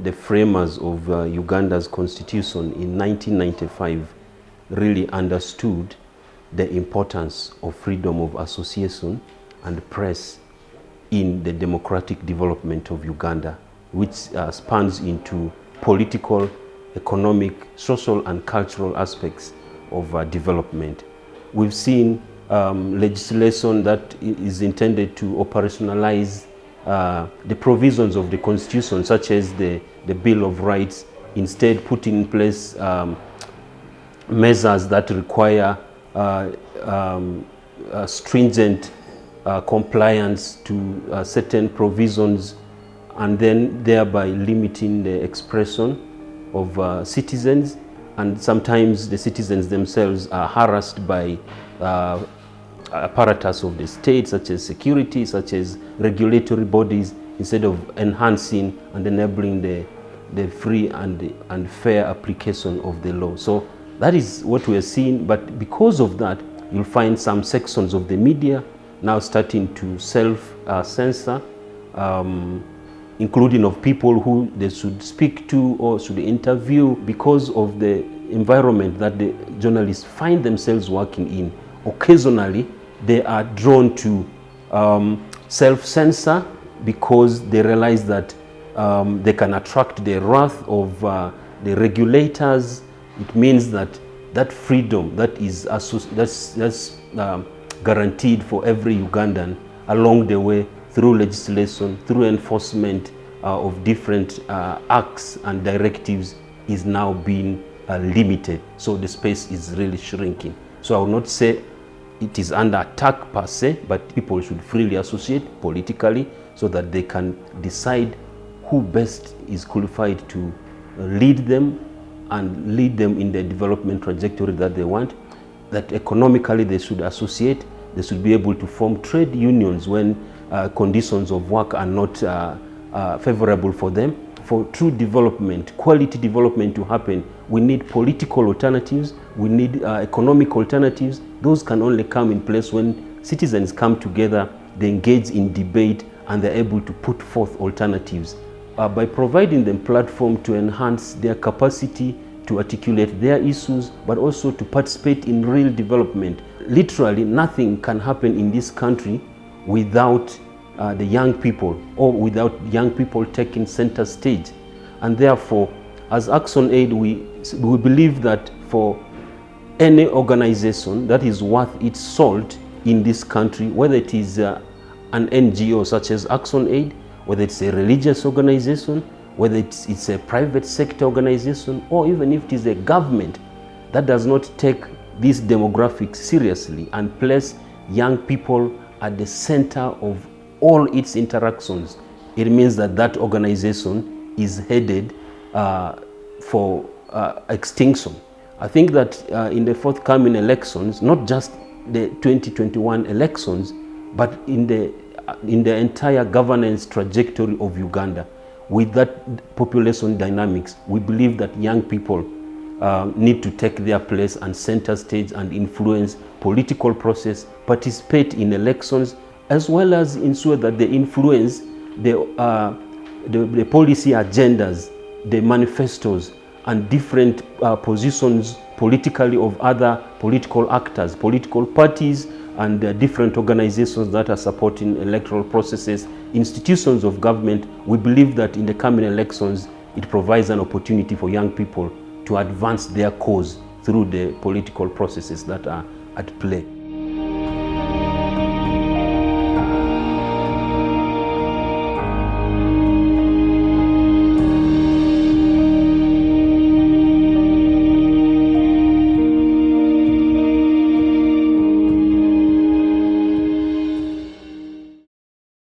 the framers of Uganda's constitution in 1995 really understood the importance of freedom of association and press in the democratic development of Uganda, which spans into political, economic, social and cultural aspects of development. We've seen legislation that is intended to operationalize the provisions of the constitution, such as the Bill of Rights, instead putting in place measures that require stringent compliance to certain provisions, and then thereby limiting the expression of citizens. And sometimes the citizens themselves are harassed by apparatus of the state, such as security, such as regulatory bodies, instead of enhancing and enabling the free and fair application of the law. So that is what we are seeing. But because of that, you'll find some sections of the media now starting to self-censor, including of people who they should speak to or should interview, because of the environment that the journalists find themselves working in. Occasionally, they are drawn to self-censor because they realize that they can attract the wrath of the regulators. It means that that freedom that is that's guaranteed for every Ugandan along the way through legislation, through enforcement of different acts and directives is now being limited. So the space is really shrinking. So I will not say it is under attack per se, but people should freely associate politically so that they can decide who best is qualified to lead them and lead them in the development trajectory that they want. That economically they should associate, they should be able to form trade unions when conditions of work are not favorable for them. For true development, quality development to happen, we need political alternatives, we need economic alternatives. Those can only come in place when citizens come together, they engage in debate, and they're able to put forth alternatives. By providing them platform to enhance their capacity to articulate their issues, but also to participate in real development. Literally, nothing can happen in this country without the young people, or without young people taking center stage. And therefore, as Action Aid, we believe that for any organization that is worth its salt in this country, whether it is an NGO such as Action Aid, whether it's a religious organization, whether it's a private sector organization, or even if it is a government that does not take these demographics seriously and place young people at the center of all its interactions, it means that that organization is headed for extinction. I think that in the forthcoming elections, not just the 2021 elections, but in the entire governance trajectory of Uganda, with that population dynamics, we believe that young people need to take their place and center stage and influence political process, participate in elections, as well as ensure that they influence the policy agendas, the manifestos, and different positions politically of other political actors, political parties, and different organizations that are supporting electoral processes, institutions of government. We believe that in the coming elections, it provides an opportunity for young people to advance their cause through the political processes that are at play.